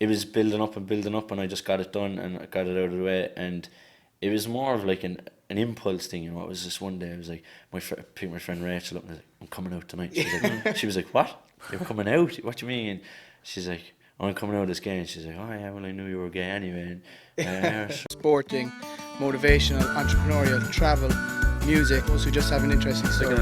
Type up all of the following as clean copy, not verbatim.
it was building up, and I just got it done and I got it out of the way. And it was more of like an impulse thing, you know. It was just one day I was like, picked my friend Rachel up and I was like, I'm coming out tonight. She was like, what? You're coming out? What do you mean? And she's like, oh, I'm coming out of this game. And she's like, oh yeah, well I knew you were gay anyway. And, Sporting, motivational, entrepreneurial, travel, music, those who just have an interesting story.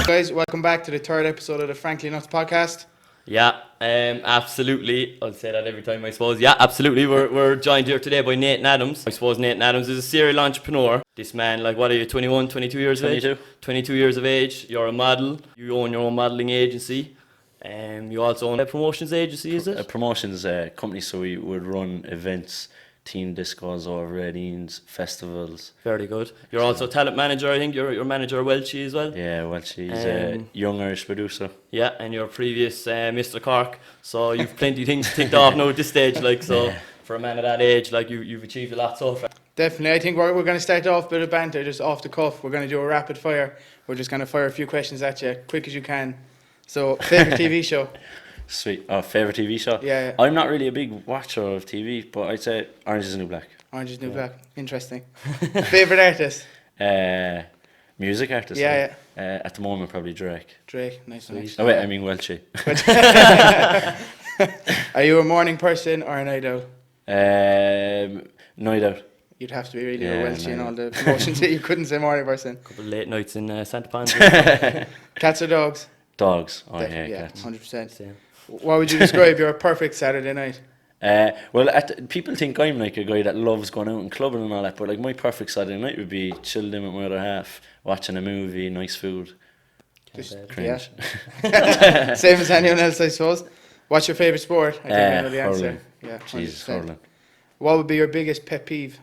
Guys, welcome back to the third episode of the Frankly Nuts podcast. Yeah, absolutely. I'll say that every time, I suppose. Yeah, absolutely. We're joined here today by Nathan Adams. I suppose Nathan Adams is a serial entrepreneur. This man, like, what are you, 21, 22 years of age? 22 years of age. You're a model. You own your own modelling agency. You also own a promotions agency, is it? A promotions company, so we would run events, team discos or readings, festivals. Very good. You're also a talent manager, I think. You're manager of Welshy as well. Yeah, Welshy is a young Irish producer. Yeah, and you're previous Mr.Cork. So you've plenty of things ticked off now at this stage. Like, so yeah. For a man of that age, like you've achieved a lot so far. Definitely. I think we're going to start off a bit of banter, just off the cuff. We're going to do a rapid fire. We're just going to fire a few questions at you, quick as you can. So, favourite TV show? Sweet. Oh, favourite TV show? Yeah. I'm not really a big watcher of TV, but I'd say Orange is the New Black. Orange is the New Black. Interesting. Favourite artist? Music artist? Yeah. At the moment, probably Drake. Drake, nice one. Oh wait, I mean Welshy. Are you a morning person or a night owl? Night out. You'd have to be really a Welshy and all the promotions. You couldn't say morning person. Couple of late nights in Santa Pons. Cats or dogs? Dogs. Oh yeah, cats. 100%. Same. What would you describe your perfect Saturday night? Well, people think I'm like a guy that loves going out and clubbing and all that, but like my perfect Saturday night would be chilled in with my other half, watching a movie, nice food. Just cringe. Yeah. Same as anyone else, I suppose. What's your favourite sport? I think I know the answer. Hurling. Yeah, 100%. Jesus, hurling. What would be your biggest pet peeve?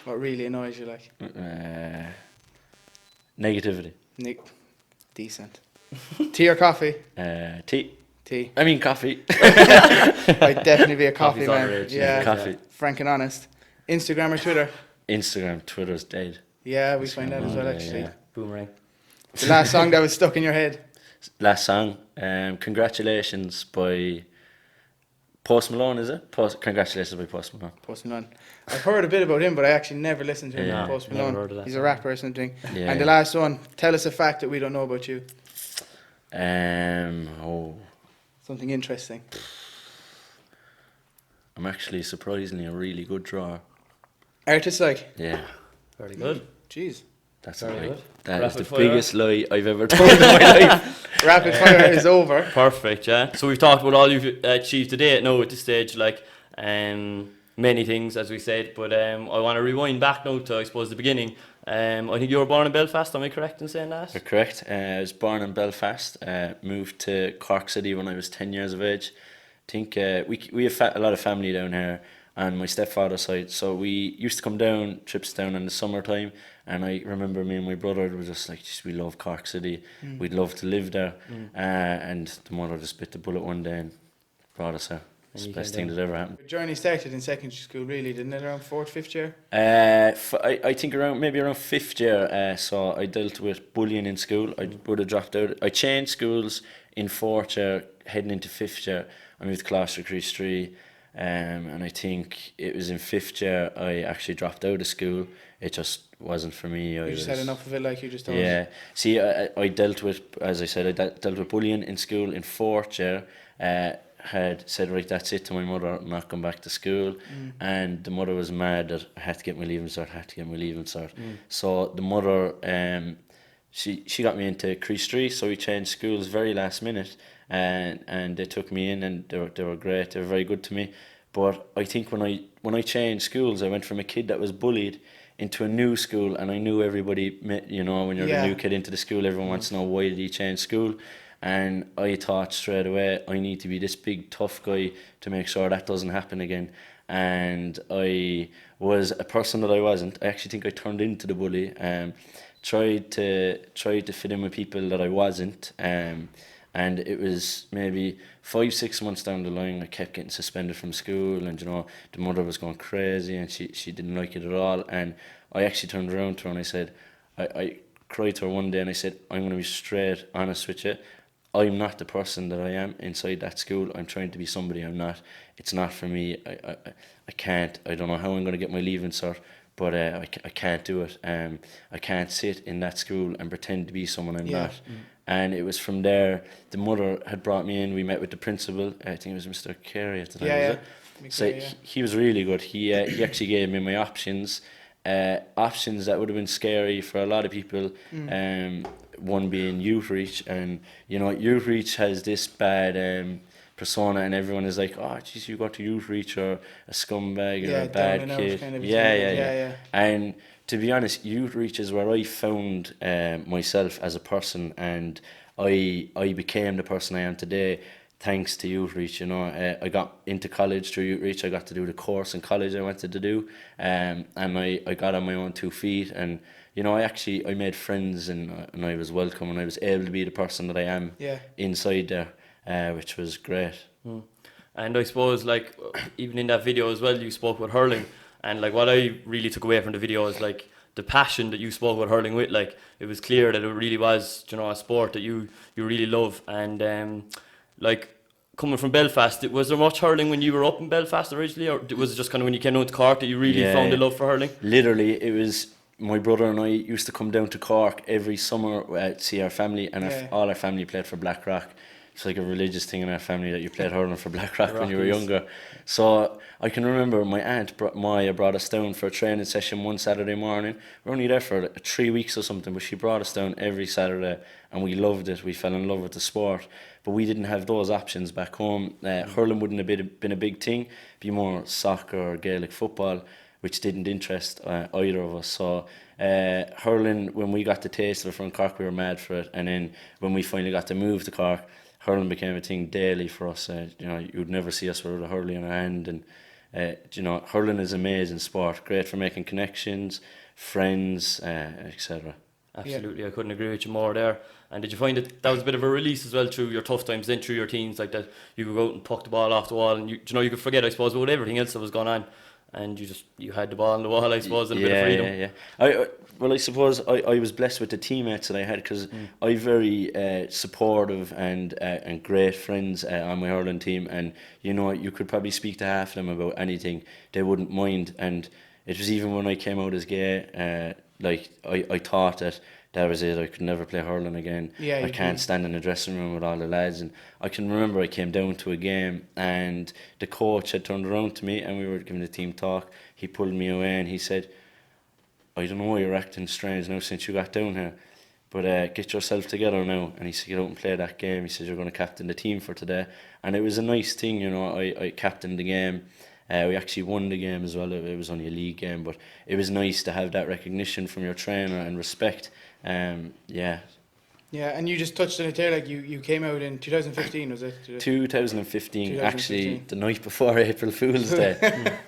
What really annoys you, like? Negativity. Decent. Tea or coffee? Tea. I mean coffee. I'd definitely be a coffee Coffee's man. underrated, Yeah, coffee. Frank and honest. Instagram or Twitter? Instagram, Twitter's dead. Yeah, we find that as well, actually. Yeah. Boomerang. The last song that was stuck in your head? Last song, Congratulations by Post Malone, is it? Congratulations by Post Malone. Post Malone. I've heard a bit about him, but I actually never listened to him. Yeah, Post never Malone. heard of that He's song. a rapper or something. Yeah, and the last one, tell us a fact that we don't know about you. Something interesting. I'm actually surprisingly a really good drawer. Artist like? Yeah. Very good. Jeez. That's Very a lie. good. That Rapid is the fire. biggest lie I've ever told in my life. Rapid fire is over. Perfect, yeah. So we've talked about all you've achieved today now at this stage, like many things, as we said, but I want to rewind back now to, I suppose, the beginning. I think you were born in Belfast, am I correct in saying that? You're correct. I was born in Belfast, moved to Cork City when I was 10 years of age. I think we have a lot of family down here on my stepfather's side, so we used to come down, trips down in the summertime, and I remember me and my brother were just like, we love Cork City, we'd love to live there, and the mother just bit the bullet one day and brought us here. It's the best thing that ever happened. Your journey started in secondary school, really, didn't it? Around 4th, 5th year? I think around 5th year, so I dealt with bullying in school. I would have dropped out. I changed schools in 4th year, heading into 5th year. I moved to Closter Crease 3, and I think it was in 5th year I actually dropped out of school. It just wasn't for me. You just had enough of it, like you just don't. Yeah. See, I dealt with, as I said, I dealt with bullying in school in 4th year. Had said, right, that's it to my mother, I'm not going back to school. And the mother was mad that I had to get my leaving cert, So the mother, she got me into Crease 3, so we changed schools very last minute, and they took me in, and they were great, they were very good to me. But I think when I changed schools, I went from a kid that was bullied into a new school, and I knew everybody, you know, when you're the new kid into the school, everyone wants to know why did he change school. And I thought straight away, I need to be this big tough guy to make sure that doesn't happen again. And I was a person that I wasn't. I actually think I turned into the bully. Tried to fit in with people that I wasn't. And it was maybe 5-6 months down the line, I kept getting suspended from school, and you know, the mother was going crazy, and she didn't like it at all. And I actually turned around to her and I said, I cried to her one day and I said, I'm going to be straight honest with you. I'm not the person that I am inside that school. I'm trying to be somebody I'm not. It's not for me. I can't. I don't know how I'm going to get my leaving cert, but I can't do it. I can't sit in that school and pretend to be someone I'm not. And it was from there, the mother had brought me in. We met with the principal. I think it was Mr. Carey at the time. Was it? So he was really good. He actually gave me my options. Options that would have been scary for a lot of people. One being youth reach, and youth reach has this bad persona, and everyone is like, oh geez, you got to youth reach, or a scumbag, or a bad kid. Kind of yeah. And to be honest, youth reach is where I found myself as a person, and I became the person I am today thanks to youth reach. I got into college through youth reach. I got to do the course in college I wanted to do, and I got on my own 2 feet, and I made friends, and I was welcome, and I was able to be the person that I am inside there, which was great. And I suppose, like, even in that video as well, you spoke about hurling, and like what I really took away from the video is like the passion that you spoke about hurling with. Like, it was clear that it really was, a sport that you really love. And like, coming from Belfast, was there much hurling when you were up in Belfast originally, or was it just kind of when you came out to Cork that you really found a love for hurling? Literally, it was. My brother and I used to come down to Cork every summer to see our family, and all our family played for Blackrock. It's like a religious thing in our family that you played hurling for Blackrock when you were younger. So I can remember my aunt Maya brought us down for a training session one Saturday morning. We were only there for 3 weeks or something, but she brought us down every Saturday, and we loved it. We fell in love with the sport, but we didn't have those options back home. Hurling wouldn't have been a big thing. Be more soccer or Gaelic football, which didn't interest either of us. So hurling, when we got the taste of it from Cork, we were mad for it. And then when we finally got to move to Cork, hurling became a thing daily for us. You'd never see us with a hurley in our hand. And hurling is an amazing sport, great for making connections, friends, etc. Absolutely, I couldn't agree with you more there. And did you find that was a bit of a release as well through your tough times, then through your teens, like that you could go out and puck the ball off the wall, and you could forget, I suppose, about everything else that was going on, and you had the ball on the wall, I suppose, and a bit of freedom. I suppose I was blessed with the teammates that I had, because I very supportive and great friends on my hurling team, and you could probably speak to half of them about anything, they wouldn't mind. And it was even when I came out as gay, I thought that was it. I could never play hurling again. I can't stand in a dressing room with all the lads. And I can remember I came down to a game, and the coach had turned around to me, and we were giving the team talk. He pulled me away and he said, I don't know why you're acting strange now since you got down here, but get yourself together now. And he said, get out and play that game. He said, you're going to captain the team for today. And it was a nice thing, I captained the game. We actually won the game as well. It was only a league game, but it was nice to have that recognition from your trainer and respect. Yeah, and you just touched on it there, like you came out in 2015, was it? 2015, actually the night before April Fool's Day.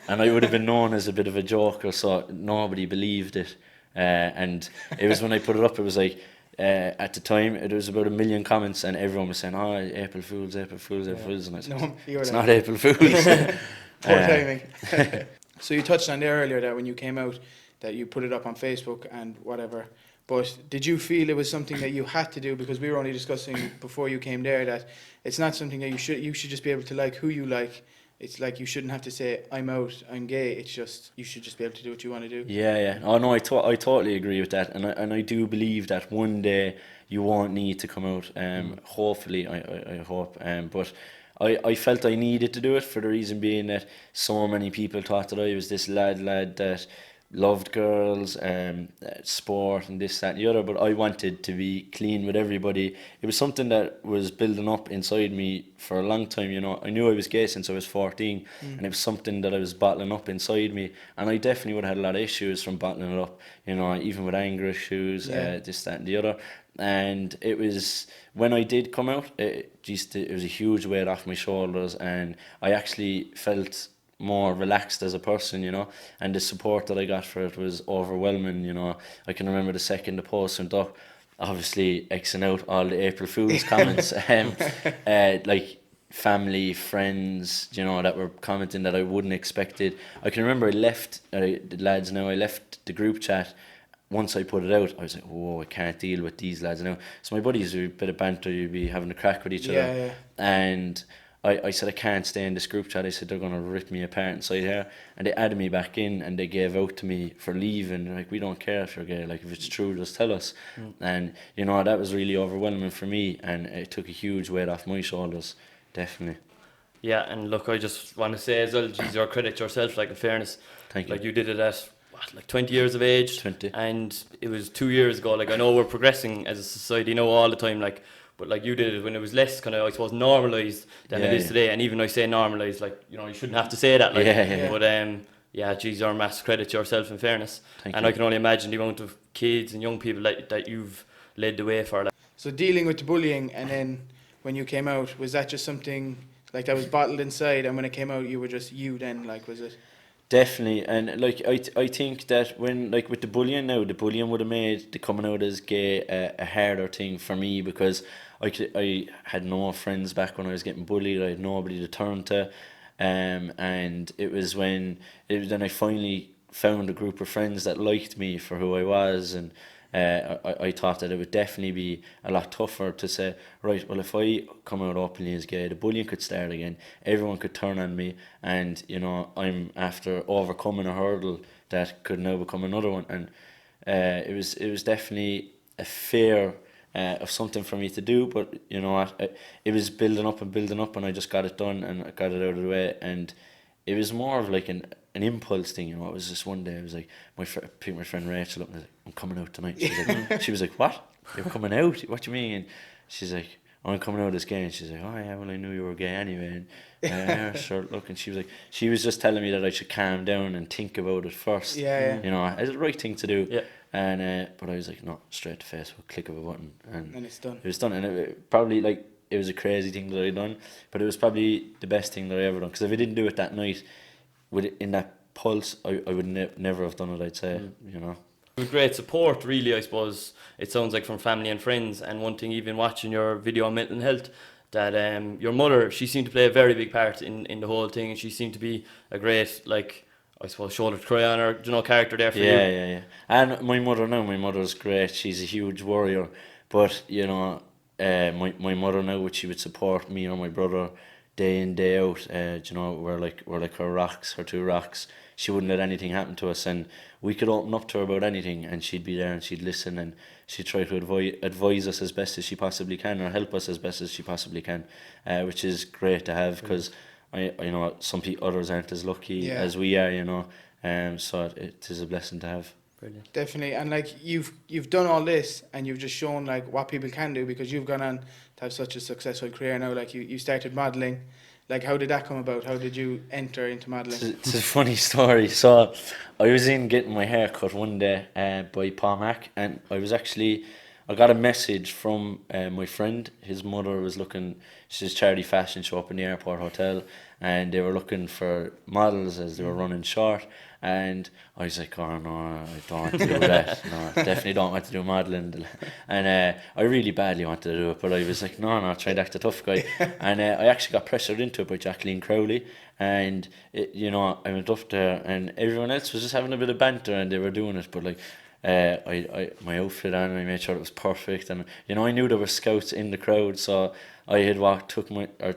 And I would have been known as a bit of a joker, so nobody believed it. And it was when I put it up, it was like, at the time, it was about 1 million comments, and everyone was saying, oh, April Fool's, April Fool's, April Fool's. And I said, it's not April Fool's. Poor timing. So you touched on there earlier that when you came out, that you put it up on Facebook and whatever. But did you feel it was something that you had to do? Because we were only discussing before you came there that it's not something that you should just be able to like who you like. It's like you shouldn't have to say, I'm out, I'm gay. It's just, you should just be able to do what you want to do. Yeah. Oh no, I totally agree with that. And I do believe that one day you won't need to come out. Hopefully, I hope. But I felt I needed to do it for the reason being that so many people thought that I was this lad that loved girls, sport and this, that and the other, but I wanted to be clean with everybody. It was something that was building up inside me for a long time. I knew I was gay since I was 14, and it was something that I was bottling up inside me, and I definitely would have had a lot of issues from bottling it up, even with anger issues, this, that and the other. And it was when I did come out, it was a huge weight off my shoulders, and I actually felt more relaxed as a person, and the support that I got for it was overwhelming. I can remember the second the post went up, obviously Xing out all the April Fool's comments, like family, friends, that were commenting that I wouldn't expected. I can remember I left the lads now. I left the group chat, once I put it out, I was like, whoa, I can't deal with these lads now. So my buddies, a bit of banter, you'd be having a crack with each other. Yeah. And I said, I can't stay in this group chat. I said, they're going to rip me apart inside here. And they added me back in, and they gave out to me for leaving. They're like, we don't care if you're gay. Like, if it's true, just tell us. And, you know, that was really overwhelming for me. And it took a huge weight off my shoulders, definitely. Yeah, and look, I just want to say as well, geez, your credit yourself, like in fairness. Thank you. Like you did it at, like 20 years of age? 20. And it was 2 years ago. Like I know we're progressing as a society, all the time, like, but like you did it when it was less kind of, I suppose, normalised than it is today. And even I say normalised, like, you know, you shouldn't have to say that. Like, but geez, you're a massive credit to yourself in fairness. Thank and you. I can only imagine the amount of kids and young people that you've led the way for. Like. So dealing with the bullying, and then when you came out, was that just something like that was bottled inside, and when it came out, you were just you then, like, was it? Definitely, and like I think that when, like, with the bullying now, the bullying would have made the coming out as gay a harder thing for me, because I had no friends back when I was getting bullied. I had nobody to turn to, and it was then I finally found a group of friends that liked me for who I was, and I thought that it would definitely be a lot tougher to say, right, well, if I come out openly as gay, the bullying could start again, everyone could turn on me, and, you know, I'm after overcoming a hurdle that could now become another one. And it was definitely a fear of something for me to do, but, you know what, it was building up, and I just got it done, and I got it out of the way. And it was more of like an impulse thing, you know. It was just one day, I was like, picked my friend Rachel up, and I was like, I'm coming out tonight. She was like, what? You're coming out? What do you mean? And she's like, I'm coming out as gay. And she's like, oh yeah, well, I knew you were gay anyway. And sure, look. And she was just telling me that I should calm down and think about it first. Yeah. You know, it's the right thing to do. Yeah. And but I was like, no, straight to Facebook, click of a button, And it's done. It was done, and it probably, like, it was a crazy thing that I done, but it was probably the best thing that I ever done. Because if I didn't do it that night, in that pulse, I would never have done it, I'd say, you know. With great support, really, I suppose, it sounds like, from family and friends. And one thing, even watching your video on mental health, that your mother, she seemed to play a very big part in the whole thing, and she seemed to be a great, like, I suppose, shoulder to cry on, or, you know, character there for you. Yeah. And my mother's great. She's a huge warrior, but, you know, my mother now, which she would support me or my brother day in, day out. You know, we're like her rocks, her two rocks. She wouldn't let anything happen to us, and we could open up to her about anything, and she'd be there, and she'd listen, and she'd try to advise us as best as she possibly can, or help us as best as she possibly can, which is great to have, because I know some others aren't as lucky as we are, you know, so it is a blessing to have. Brilliant. Definitely. And like you've done all this, and you've just shown like what people can do, because you've gone on to have such a successful career now. Like you started modelling. Like, how did that come about? How did you enter into modelling? It's a funny story. So I was in getting my hair cut one day by Paul Mac, and I got a message from my friend. His mother was looking, she's a charity fashion show up in the airport hotel, and they were looking for models as they were running short. And I was like, oh no, I don't want to do that. No, I definitely don't want to do modelling. And I really badly wanted to do it, but I was like, no, try to act a tough guy. And I actually got pressured into it by Jacqueline Crowley. And, you know, I went up there, and everyone else was just having a bit of banter, and they were doing it. But, like, my outfit on, and I made sure it was perfect. And, you know, I knew there were scouts in the crowd, so I had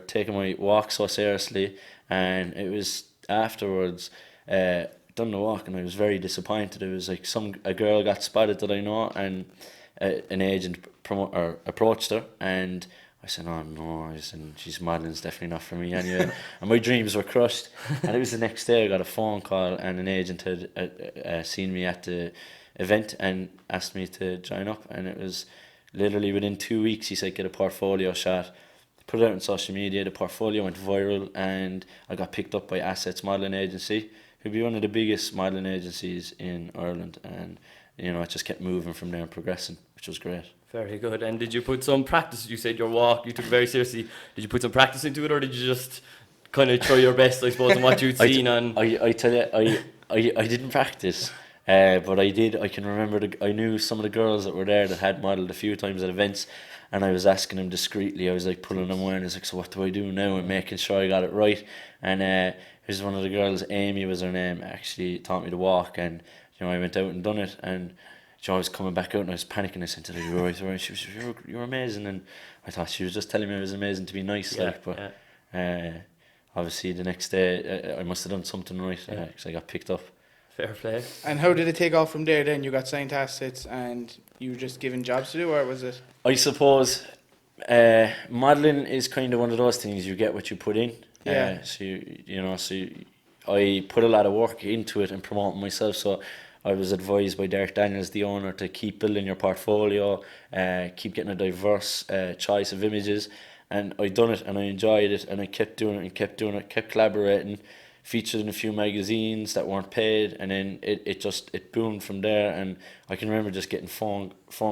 taken my walk so seriously. And it was afterwards, done the walk, and I was very disappointed. It was like a girl got spotted that I know, and an agent approached her, and I said, oh no, she's modeling's definitely not for me anyway. And my dreams were crushed. And it was the next day I got a phone call, and an agent had seen me at the event and asked me to join up. And it was literally within 2 weeks, he said, get a portfolio shot. Put it out on social media, the portfolio went viral, and I got picked up by Assets Modelling Agency, who'd be one of the biggest modelling agencies in Ireland. And, you know, it just kept moving from there and progressing, which was great. Very good. And did you put some practice? You said your walk, you took it very seriously. Did you put some practice into it, or did you just kind of try your best, I suppose, on what you'd seen on? I tell you, I didn't practice, but I did. I can remember I knew some of the girls that were there that had modelled a few times at events, and I was asking them discreetly. I was like pulling them away, and I was like, so what do I do now? And making sure I got it right. And here's one of the girls, Amy was her name, actually taught me to walk, and, you know, I went out and done it, and I was coming back out and I was panicking. I said to her, "You're right, you're right." She was, "You're amazing," and I thought she was just telling me it was amazing to be nice, but obviously the next day I must have done something right because I got picked up. Fair play. And how did it take off from there then? You got signed to Assets and you were just given jobs to do, or was it? I suppose modelling is kind of one of those things, you get what you put in. Yeah. I put a lot of work into it and promoting myself, so I was advised by Derek Daniels, the owner, to keep building your portfolio, keep getting a diverse choice of images, and I done it and I enjoyed it and I kept doing it, kept collaborating, featured in a few magazines that weren't paid, and then it boomed from there. And I can remember just getting phone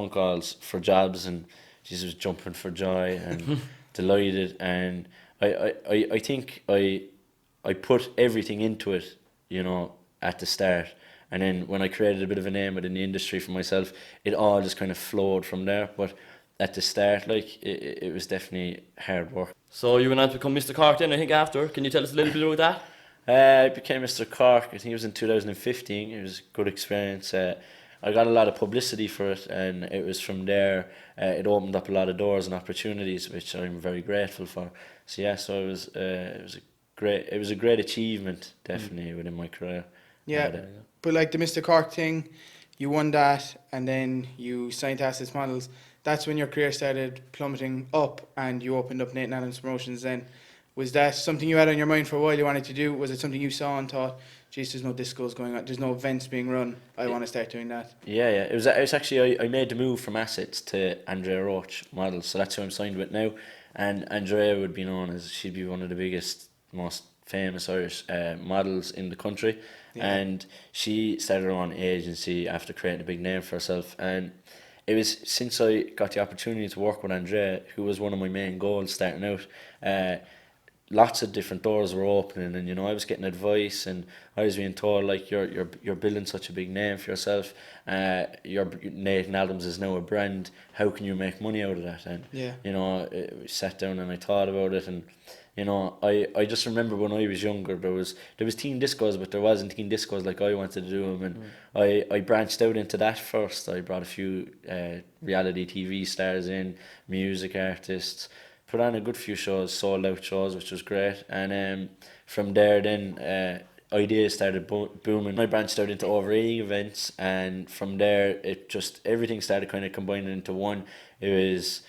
calls for jobs, and Jesus was jumping for joy and delighted. And I think I put everything into it, at the start. And then when I created a bit of a name within the industry for myself, it all just kind of flowed from there. But at the start, it was definitely hard work. So you went on to become Mr.Cork then, I think, after. Can you tell us a little bit about that? I became Mr.Cork, I think it was in 2015. It was a good experience. I got a lot of publicity for it, and it was from there, it opened up a lot of doors and opportunities, which I'm very grateful for. So it was a great achievement, definitely, within my career. Yeah, but like the Mr.Cork thing, you won that, and then you signed to Assets Models. That's when your career started plummeting up, and you opened up Nathan Adams Promotions then. Was that something you had on your mind for a while you wanted to do? Was it something you saw and thought, geez, there's no discos going on, there's no events being run, I want to start doing that? Yeah. It was actually, I made the move from Assets to Andrea Roche Models, so that's who I'm signed with now. And Andrea would be known as, she'd be one of the biggest, most famous Irish models in the country. Yeah. And she started her own agency after creating a big name for herself. And it was since I got the opportunity to work with Andrea, who was one of my main goals starting out. Lots of different doors were opening, and I was getting advice, and I was being told, like, you're building such a big name for yourself. Your Nathan Adams is now a brand. How can you make money out of that? And we sat down and I thought about it, and I just remember when I was younger, there was teen discos, but there wasn't teen discos like I wanted to do them, and I branched out into that first. I brought a few reality TV stars in, music artists. Put on a good few shows, sold out shows, which was great. And from there then ideas started booming. I branched out into overeating events, and from there everything started kind of combining into one. It was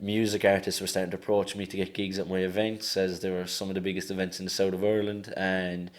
music artists were starting to approach me to get gigs at my events, as they were some of the biggest events in the south of Ireland. And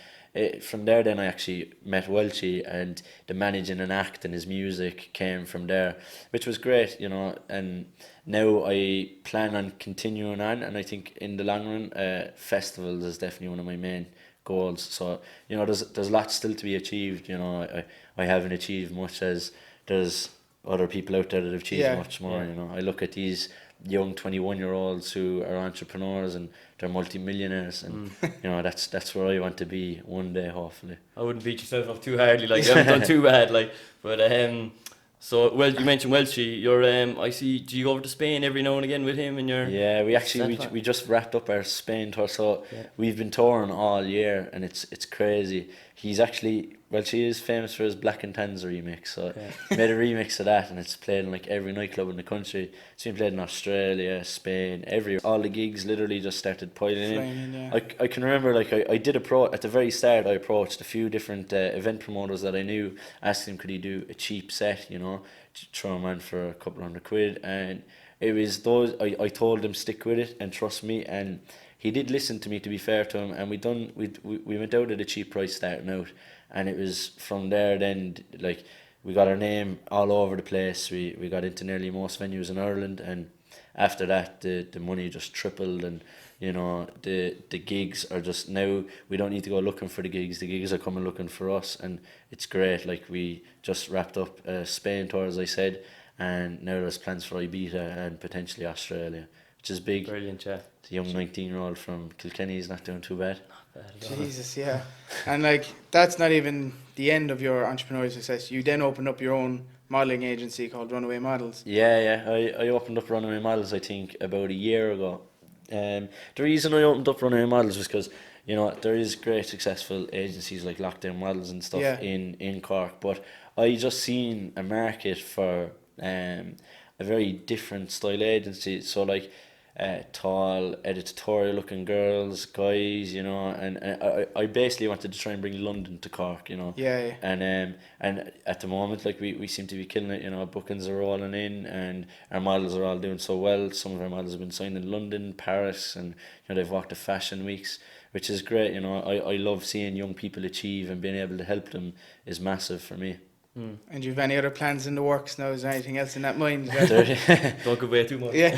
from there then I actually met Welshy, and the managing and acting his music came from there, which was great, and now I plan on continuing on, and I think in the long run festivals is definitely one of my main goals. So there's lots still to be achieved. I haven't achieved much, as there's other people out there that have achieved much more. I look at these young 21-year-olds who are entrepreneurs and they're multi-millionaires, and that's where I want to be one day, hopefully. I wouldn't beat yourself up too hardly, like, you haven't done too bad, like, but so, well, you mentioned Welshy. You're I see, do you go over to Spain every now and again with him and your... Yeah, we just wrapped up our Spain tour, so we've been touring all year, and it's crazy. He's actually, Welshy is famous for his Black and Tans remix, so made a remix of that, and it's played in like every nightclub in the country. It's been played in Australia, Spain, everywhere. All the gigs literally just started piling in. I can remember, like, I did at the very start, I approached a few different event promoters that I knew, asked him could he do a cheap set, throw him on for a couple £100, and it was those, I told him stick with it and trust me, and he did listen to me, to be fair to him, and we went out at a cheap price starting out, and it was from there then, like, we got our name all over the place. We got into nearly most venues in Ireland, and after that the money just tripled, and the gigs are just, now we don't need to go looking for the gigs are coming looking for us, and it's great. Like, we just wrapped up Spain tour, as I said, and now there's plans for Ibiza and potentially Australia, which is big. Brilliant, yeah. The young 19-year-old from Kilkenny is not doing too bad. Jesus, yeah. And like, that's not even the end of your entrepreneurial success. You then opened up your own modelling agency called Runaway Models. Yeah. I opened up Runaway Models, I think, about a year ago. The reason I opened up Runaway Models was because, you know, there is great successful agencies like Lockdown Models and stuff Yeah. in Cork, but I just seen a market for a very different style agency. So like tall, editorial looking girls, guys, you know, and I basically wanted to try and bring London to Cork, you know. Yeah. And at the moment, like we seem to be killing it, you know, bookings are rolling in and our models are all doing so well. Some of our models have been signed in London, Paris, and you know, they've walked the fashion weeks, which is great, you know. I love seeing young people achieve, and being able to help them is massive for me. And do you have any other plans in the works now? Is there anything else in that mind? Don't give away too much. Yeah.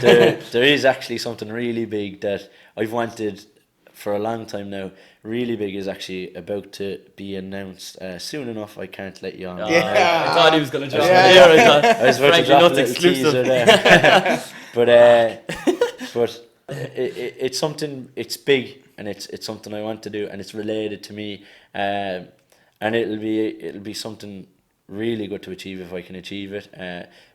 There is actually something really big that I've wanted for a long time now. Really big is actually about to be announced soon enough. I can't let you on. I thought he was going to drop Yeah. it there. I thought I was about to Frankie drop a Nuts little exclusive. teaser there. but it's something, it's big, and it's something I want to do, and it's related to me, and it'll be something really good to achieve if I can achieve it.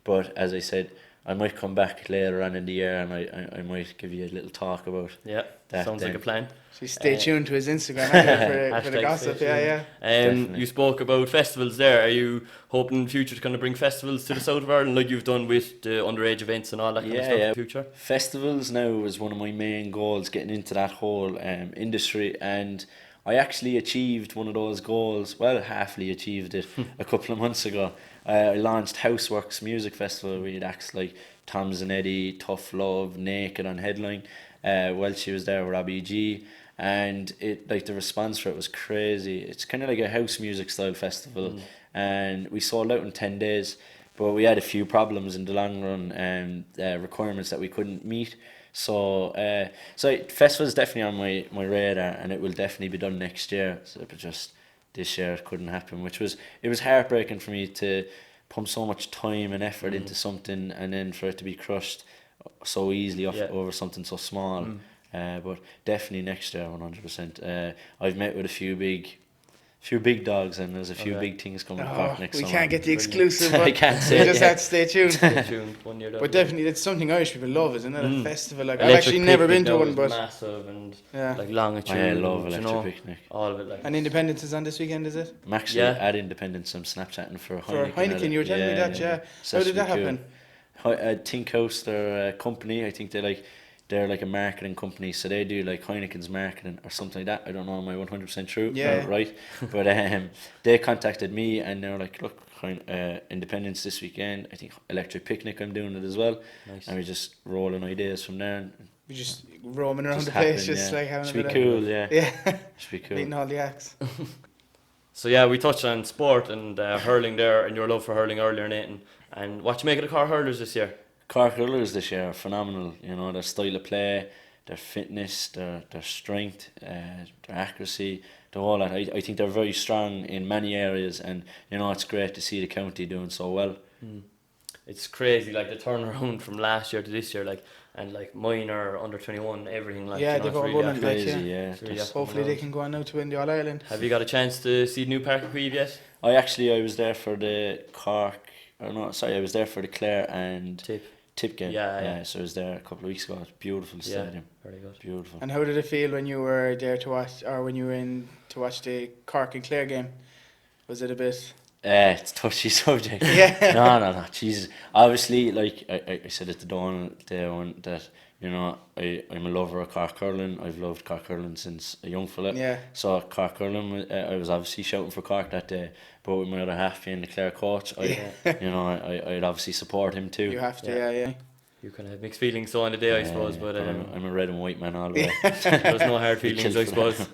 But as I said, I might come back later on in the year, and I might give you a little talk about Yeah, that. sounds like a plan. So stay tuned to his Instagram anyway for the Hashtag gossip. stay Yeah, tuned. yeah. Definitely. You spoke about festivals there. Are you hoping in the future to kind of bring festivals to the south of Ireland, like you've done with the underage events and all that kind of stuff in the future? Festivals now is one of my main goals, getting into that whole industry, and I actually achieved one of those goals. Well, halfly achieved it a couple of months ago. I launched Houseworks Music Festival. We had acts like Tom's and Eddie, Tough Love, Naked on headline. Welshy was there with Robbie G, and it, like, the response for it was crazy. It's kind of like a house music style festival, and we sold out in 10 days. But we had a few problems in the long run, and requirements that we couldn't meet. So festival is definitely on my radar, and it will definitely be done next year. So, but just this year it couldn't happen, it was heartbreaking for me to pump so much time and effort into something, and then for it to be crushed so easily over something so small. But definitely next year, 100%. I've met with a few big dogs, and there's a few big things coming to Cork next We summer. can't get the exclusive, I but can't you say it just yet. have to stay tuned. Stay tuned 1 year down But the line. definitely, it's something Irish people love, isn't it? A festival. Like, I've Electric actually never been Picnic to now one, is but massive and yeah. like longitude. I love and, Electric Picnic. all of it. Like, And Independence is on this weekend, is it? I'm actually at Independence. I'm Snapchatting for For Heineken. Heineken, you were telling me that, yeah. So How that did should that be cool. happen? Think House, they're a company. I think they're like a marketing company, so they do like Heineken's marketing or something like that. I don't know, am I 100% true? Yeah. Right. But they contacted me, and they're like, look, Independence this weekend. I think Electric Picnic, I'm doing it as well. nice. And we're just rolling ideas from there. And We just roaming around just the place, happened, just yeah. like having Should a be bit cool, yeah. Yeah, Should be cool. meeting all the acts. So yeah, we touched on sport and hurling there, and your love for hurling earlier, Nathan. And what you make of the Cork hurlers this year? Cork hurlers this year are phenomenal. You know, their style of play, their fitness, their strength, their accuracy, the whole lot. I think they're very strong in many areas, and you know, it's great to see the county doing so well. It's crazy, like the turnaround from last year to this year, like, and like minor, under 21, everything. Like, Yeah, you know, they've it's all really won it, after- like, Crazy, yeah. yeah. It's really Just- after Hopefully they around. can go on now to win the All Ireland. Have you got a chance to see New Park Queeve yet? I was there for the Cork. I was there for the Clare and Tip game. Yeah. So I was there a couple of weeks ago. It's a beautiful stadium. Very good. Beautiful. And how did it feel when you were there to watch, or when you were in to watch the Cork and Clare game? Was it a bit? It's a touchy subject. Yeah. No. Jesus. Obviously, like I said at the dawn day one, that you know, I'm a lover of Cork hurling. I've loved Cork hurling since a young fella. Yeah. So Cork hurling, I was obviously shouting for Cork that day. But with my other half being the Clare coach, I'd obviously support him too. You have to, Yeah. yeah. You kind of have mixed feelings so on the day, I suppose, but I'm a red and white man all the way. there's no hard feelings, I suppose.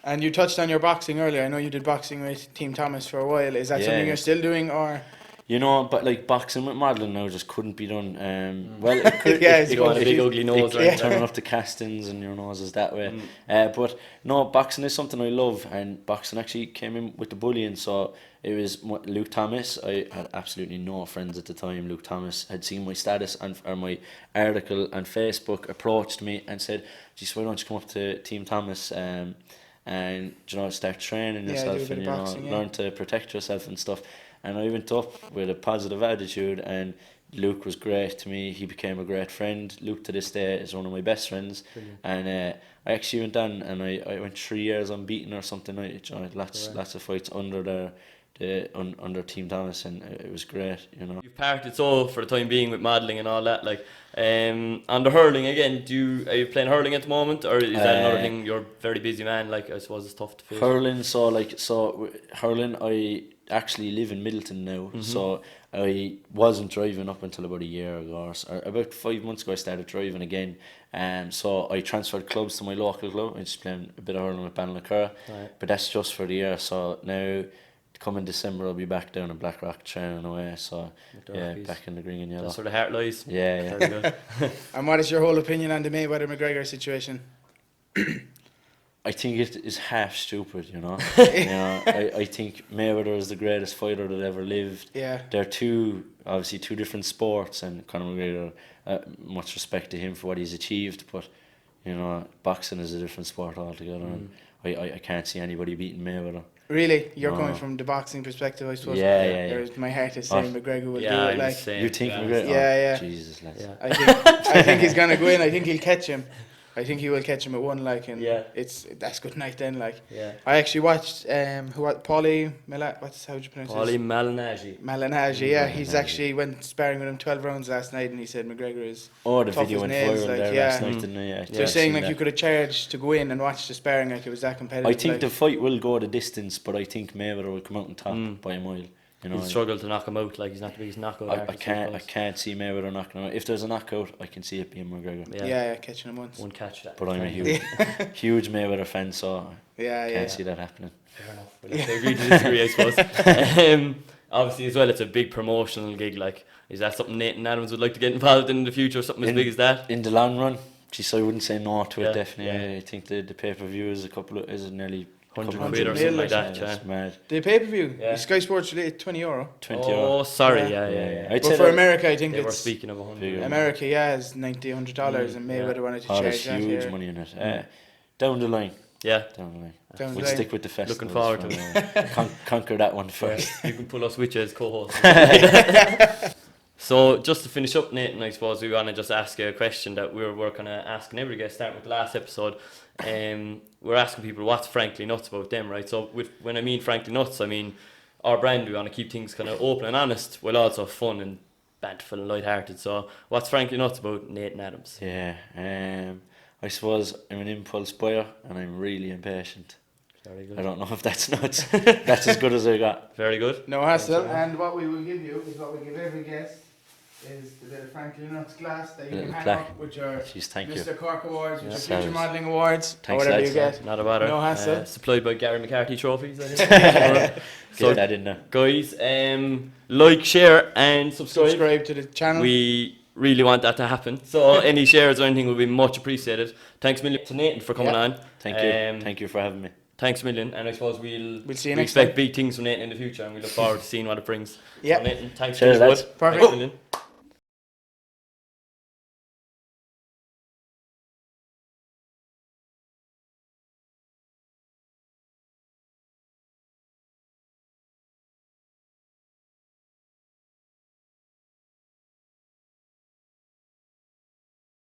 And you touched on your boxing earlier. I know you did boxing with Team Thomas for a while. Is that Yeah. something you're still doing, or? You know, but like boxing with modelling now just couldn't be done. Well, it could. Yeah, it, it's You want a if big you- ugly nose, it, right? it turning up the castings and your noses that way. But no, boxing is something I love, and boxing actually came in with the bullying. So it was Luke Thomas. I had absolutely no friends at the time. Luke Thomas had seen my status or my article on Facebook, approached me and said, "Geez, why don't you come up to Team Thomas and you know, start training Yeah, do a yourself bit and of you know, boxing, yeah. learn to protect yourself and stuff." And I went up with a positive attitude, and Luke was great to me. He became a great friend. Luke to this day is one of my best friends. Brilliant. And I actually went on and I went 3 years unbeaten or something. I had lots of fights under under Team Thomas, and it was great, you know. You've parted so for the time being with modelling and all that. Like, on the hurling again, are you playing hurling at the moment, or is that another thing? You're a very busy man. Like, I suppose it's tough to fit. Hurling, hurling. I actually live in Middleton now, so I wasn't driving up until about a year ago, or about 5 months ago. I started driving again, so I transferred clubs to my local club. I just playing a bit of hurling with Ballinacurra, but that's just for the year. So now, coming December, I'll be back down in Blackrock training away. So back in the green and yellow. That's where the heart lies. Yeah. Very good. And what is your whole opinion on the Mayweather-McGregor situation? I think it is half stupid, you know. I think Mayweather is the greatest fighter that ever lived. Yeah. They're obviously two different sports, and Conor McGregor, much respect to him for what he's achieved, but you know, boxing is a different sport altogether, and I can't see anybody beating Mayweather. Really? You're coming from the boxing perspective, I suppose? Yeah. My heart is saying McGregor will do I'm it. Like, the same, You think yeah. McGregor? Yeah. Jesus, lads. Yeah. I think he's gonna go in. I think he'll catch him. I think he will catch him at one. Like, and that's good night then. Like, I actually watched Paulie how do you pronounce Paulie his? Malignaggi. Yeah, he's actually went sparring with him 12 rounds last night, and he said McGregor is. The tough video as went nails, viral like, there last night, didn't it? They're saying like you could have charged to go in and watch the sparring, like it was that competitive. I think like. the fight will go the distance, but I think Mayweather will come out on top by a mile. You know, He'll struggle to knock him out. Like, he's not the biggest knockout artist. I can't see Mayweather knocking him out. If there's a knockout, I can see it being McGregor. Yeah, catching him once. Won't catch that. But I'm a huge Mayweather fan, so can't see that happening. Fair enough. We'll have to agree to disagree, I suppose. Obviously, as well, it's a big promotional gig. Like, is that something Nathan Adams would like to get involved in the future? Something as big as that? In the long run, I wouldn't say no to it. Yeah, Definitely, yeah. I think the pay-per-view is nearly 100 quid or something like that. That's mad. The pay-per-view, Yeah. Sky Sports related, €20. 20 Oh, euro. sorry. Yeah. Yeah. I'd But say for America, I think They were it's speaking of 100. bigger. America. Is $90, $100, and Mayweather wanted to charge there's that huge here. money in it. Down the line. Yeah. Down the line. Down the We'll line. stick with the festival. Looking forward to it. Conquer that one first. You can pull us with you as co-host. So, just to finish up, Nathan, I suppose we want to just ask you a question that we're kind of asking every guest, starting with the last episode. We're asking people what's Frankly Nuts about them, right? So, when I mean Frankly Nuts, I mean our brand. We want to keep things kind of open and honest, while also fun and banterful and light-hearted. So, what's Frankly Nuts about Nathan Adams? Yeah. I suppose I'm an impulse buyer, and I'm really impatient. Very good. I don't know if that's nuts. That's as good as I got. Very good. No hassle. And what we will give you is what we give every guest is the bit of Franklin Nuts glass that you can hang up with your Thank you. Mr.Cork awards, with your Sounds- future modelling awards, or Thanks, whatever lads. you get. Not a bother. No hassle. Supplied by Gary McCarthy Trophies, I think. Get that in there. Guys, like, share and Subscribe to the channel. We really want that to happen. So any shares or anything would be much appreciated. Thanks a million to Nathan for coming on. Thank you. Thank you for having me. Thanks a million. And I suppose we'll see you we next expect time. big things from Nathan in the future, and we look forward to seeing what it brings. Yeah. So Nathan, thanks Cheers, for lads. Thanks Perfect. a million.